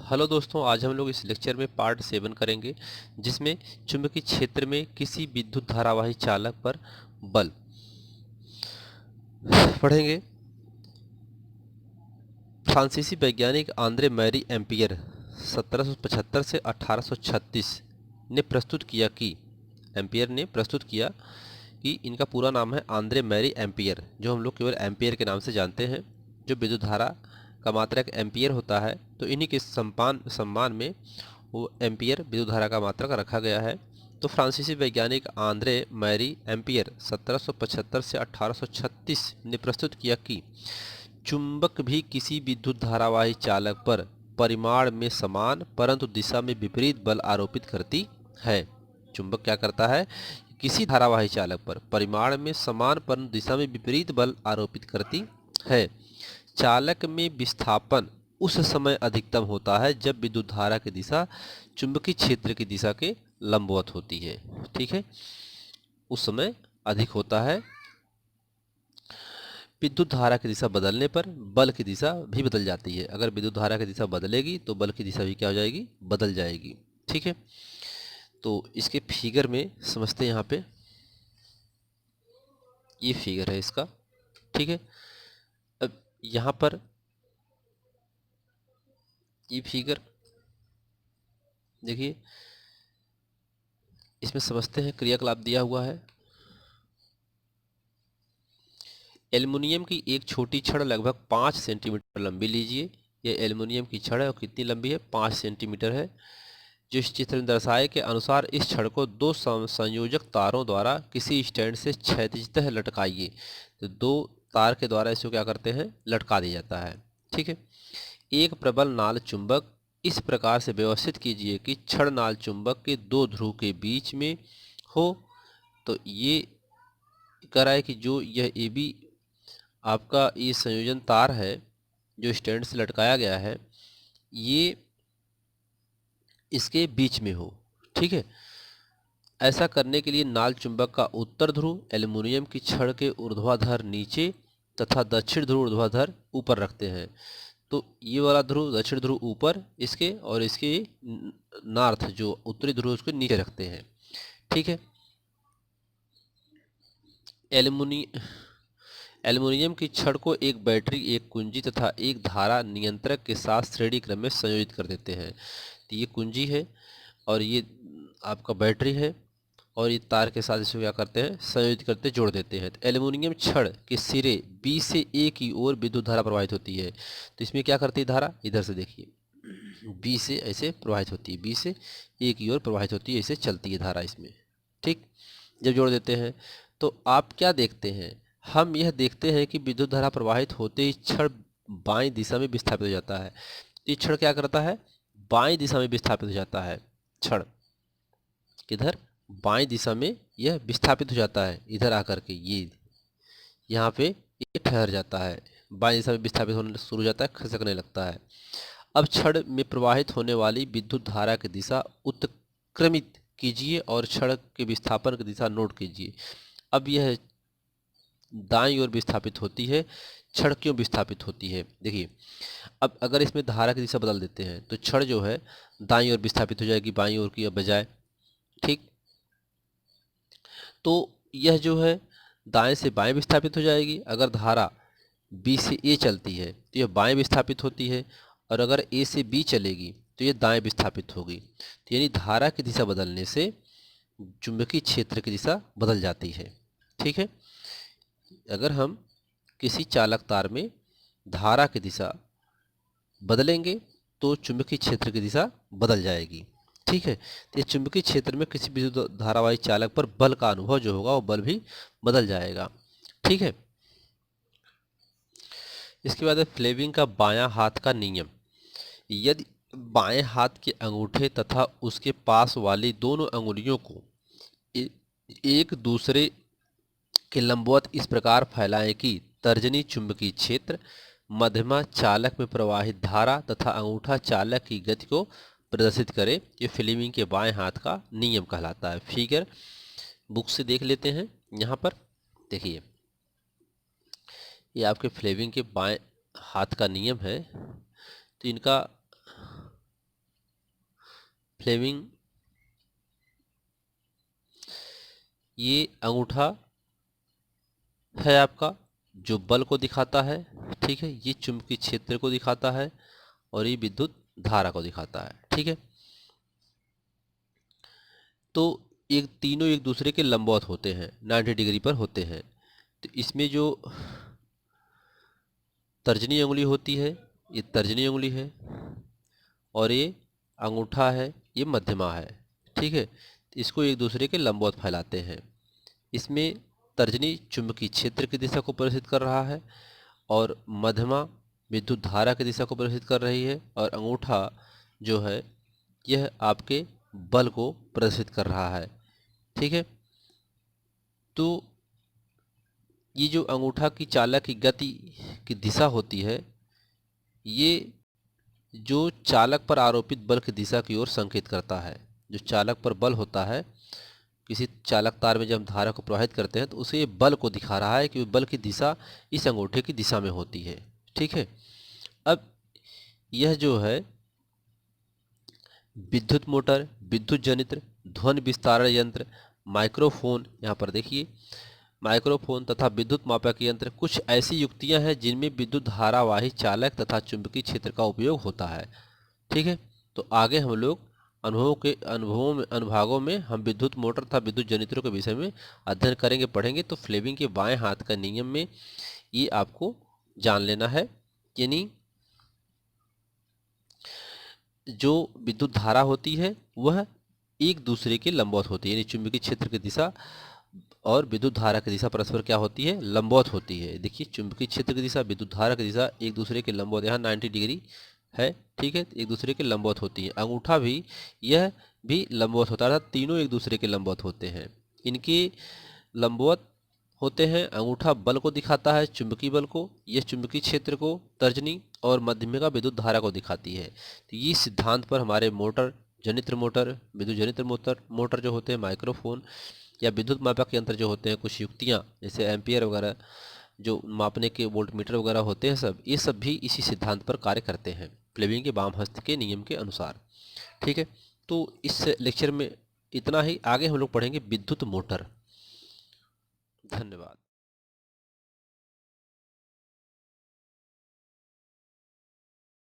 Hello दोस्तों, आज हम लोग इस लेक्चर में पार्ट 7 करेंगे, जिसमें चुंबकीय क्षेत्र में किसी विद्युत धारावाही चालक पर बल पढ़ेंगे। फ्रांसीसी वैज्ञानिक आंद्रे मैरी एम्पियर 1775 से 1836 ने प्रस्तुत किया कि इनका पूरा नाम है आंद्रे मैरी एम्पियर, जो हम लोग केवल एम्पियर के नाम से जानते हैं। जो विद्युत धारा का मात्रक एम्पियर होता है, तो इन्हीं के सम्मान में वो एम्पियर विद्युत धारा का मात्रक रखा गया है। तो फ्रांसीसी वैज्ञानिक आंद्रे मैरी एम्पियर 1775 से 1836 ने प्रस्तुत किया कि चुंबक भी किसी विद्युत धारावाही चालक पर परिमाण में समान परंतु दिशा में विपरीत बल आरोपित करती है। चुंबक क्या करता है? किसी धारावाही चालक पर परिमाण में समान परंतु दिशा में विपरीत बल आरोपित करती है। चालक में विस्थापन उस समय अधिकतम होता है जब विद्युत धारा की दिशा चुंबकीय क्षेत्र की दिशा के लंबवत होती है। ठीक है, उस समय अधिक होता है। विद्युत धारा की दिशा बदलने पर बल की दिशा भी बदल जाती है। अगर विद्युत धारा की दिशा बदलेगी तो बल की दिशा भी क्या हो जाएगी? बदल जाएगी। ठीक है, तो इसके फिगर में समझते हैं। यहाँ पे ये फिगर है इसका। ठीक है, अब यहाँ पर ये फिगर देखिए, इसमें समझते हैं क्रियाकलाप दिया हुआ है। एल्युमिनियम की एक छोटी छड़ लगभग 5 सेंटीमीटर लंबी लीजिए। यह एल्युमिनियम की छड़ है और कितनी लंबी है? 5 सेंटीमीटर है। जो इस चित्र में दर्शाए के अनुसार इस छड़ को दो संयोजक तारों द्वारा किसी स्टैंड से क्षैतिजतः लटकाइए। तो दो तार के द्वारा इसको क्या करते हैं? लटका दिया जाता है। ठीक है, एक प्रबल नाल चुंबक इस प्रकार से व्यवस्थित कीजिए कि छड़ नाल चुंबक के दो ध्रुव के बीच में हो। तो ये कह रहा है कि जो यह ए बी आपका ये संयोजन तार है जो स्टैंड से लटकाया गया है, ये इसके बीच में हो। ठीक है, ऐसा करने के लिए नाल चुंबक का उत्तर ध्रुव एल्युमिनियम की छड़ के ऊर्ध्वाधर नीचे तथा दक्षिण ध्रुव ऊर्ध्वाधर ऊपर रखते हैं। तो ये वाला ध्रुव दक्षिण ध्रुव ऊपर इसके, और इसके नॉर्थ जो उत्तरी ध्रुव उसको नीचे रखते हैं। ठीक है, एल्युमिनियम की छड़ को एक बैटरी, एक कुंजी तथा एक धारा नियंत्रक के साथ श्रेणी क्रम में संयोजित कर देते हैं। तो ये कुंजी है और ये आपका बैटरी है, और ये तार के साथ इसको क्या करते हैं? संयोजित करते जोड़ देते हैं। तो एल्युमिनियम छड़ के सिरे बी से ए की ओर विद्युत धारा प्रवाहित होती है। तो इसमें क्या करती है धारा? इधर से देखिए, बी से ऐसे प्रवाहित होती है, बी से ए की ओर प्रवाहित होती है, ऐसे चलती है धारा इसमें। ठीक, जब जोड़ देते हैं तो आप क्या देखते हैं? हम यह देखते हैं कि विद्युत धारा प्रवाहित होते ही छड़ बाईं दिशा में विस्थापित हो जाता है। तो ये छड़ क्या करता है? बाईं दिशा में विस्थापित हो जाता है। छड़ किधर? बाईं दिशा में यह विस्थापित हो जाता है। इधर आकर के ये यहाँ पे ये ठहर जाता है, बाईं दिशा में विस्थापित होने शुरू हो जाता है, खिसकने लगता है। अब छड़ में प्रवाहित होने वाली विद्युत धारा की दिशा उत्क्रमित कीजिए और छड़ के विस्थापन की दिशा नोट कीजिए। अब यह दाईं ओर विस्थापित होती है। छड़ क्यों विस्थापित होती है? देखिए, अब अगर इसमें धारा की दिशा बदल देते हैं तो छड़ जो है दाईं ओर विस्थापित हो जाएगी, बाईं ओर की बजाय। ठीक, तो यह जो है दाएं से बाएं विस्थापित हो जाएगी। अगर धारा बी से ए चलती है तो यह बाएं विस्थापित होती है, और अगर ए से बी चलेगी तो यह दाएं विस्थापित होगी। तो यानी धारा की दिशा बदलने से चुंबकीय क्षेत्र की दिशा बदल जाती है। ठीक है, अगर हम किसी चालक तार में धारा की दिशा बदलेंगे तो चुंबकीय क्षेत्र की दिशा बदल जाएगी। ठीक है, तो इस चुंबकीय क्षेत्र में किसी विद्युत धारावाही चालक पर बल का अनुभव जो होगा वो बल भी बदल जाएगा। ठीक है, इसके बाद है फ्लेमिंग का बायां हाथ का नियम। यदि बाएं हाथ के अंगूठे तथा उसके पास वाली दोनों अंगुलियों को एक दूसरे के लंबवत इस प्रकार फैलाएं कि तर्जनी चुंबकीय क्षेत्र, मध्यमा चालक में प्रवाहित धारा तथा अंगूठा चालक की गति को प्रदर्शित करे, ये फ्लेमिंग के बाएं हाथ का नियम कहलाता है। फिगर बुक से देख लेते हैं। यहाँ पर देखिए, ये आपके फ्लेमिंग के बाएं हाथ का नियम है। तो इनका फ्लेमिंग, ये अंगूठा है आपका जो बल को दिखाता है, ठीक है। ये चुंबकीय क्षेत्र को दिखाता है और ये विद्युत धारा को दिखाता है, ठीक है। तो एक तीनों एक दूसरे के लंबवत होते हैं, 90 डिग्री पर होते हैं। तो इसमें जो तर्जनी उंगली होती है, ये तर्जनी उंगली है, और ये अंगूठा है, ये मध्यमा है, ठीक है। तो इसको एक दूसरे के लंबवत फैलाते हैं। इसमें तर्जनी चुंबकीय क्षेत्र की दिशा को प्रदर्शित कर रहा है और मध्यमा विद्युत धारा की दिशा को प्रदर्शित कर रही है, और अंगूठा जो है यह आपके बल को प्रदर्शित कर रहा है, ठीक है। तो ये जो अंगूठा की चालक की गति की दिशा होती है, ये जो चालक पर आरोपित बल की दिशा की ओर संकेत करता है। जो चालक पर बल होता है, किसी चालक तार में जब हम धारा को प्रवाहित करते हैं तो उसे ये बल को दिखा रहा है कि बल की दिशा इस अंगूठे की दिशा में होती है, ठीक है। अब यह जो है विद्युत मोटर, विद्युत जनित्र, ध्वनि विस्तारण यंत्र, माइक्रोफोन, यहाँ पर देखिए माइक्रोफोन तथा विद्युत मापक यंत्र कुछ ऐसी युक्तियां हैं जिनमें विद्युत धारावाही चालक तथा चुंबकीय क्षेत्र का उपयोग होता है, ठीक है। तो आगे हम लोग अनुभागों में हम विद्युत मोटर तथा विद्युत जनित्रों के विषय में अध्ययन करेंगे, पढ़ेंगे। तो फ्लेमिंग के बाएं हाथ का नियम में ये आपको जान लेना है, यानी जो विद्युत धारा होती है वह एक दूसरे के लंबवत होती है, यानी चुंबकीय क्षेत्र की दिशा और विद्युत धारा की दिशा परस्पर क्या होती है, लंबवत होती है। देखिए चुंबकीय क्षेत्र की दिशा, विद्युत धारा की दिशा एक दूसरे के लंबवत, यहाँ 90 डिग्री है, ठीक है, एक दूसरे के लंबवत होती है। अंगूठा भी, यह भी लंबवत होता है, अर्थात तीनों एक दूसरे के लंबवत होते हैं। इनके लंबवत होते हैं। अंगूठा बल को दिखाता है, चुंबकीय बल को, यह चुंबकीय क्षेत्र को, तर्जनी और मध्यमिका विद्युत धारा को दिखाती है। तो ये सिद्धांत पर हमारे मोटर, जनित्र मोटर, विद्युत जनित्र मोटर जो होते हैं, माइक्रोफोन या विद्युत मापक यंत्र जो होते हैं, कुछ युक्तियाँ जैसे एम्पियर वगैरह जो मापने के वोल्टमीटर वगैरह होते हैं, सब ये सब भी इसी सिद्धांत पर कार्य करते हैं, फ्लेमिंग के वाम हस्त के नियम के अनुसार, ठीक है। तो इस लेक्चर में इतना ही। आगे हम लोग पढ़ेंगे विद्युत मोटर। धन्यवाद।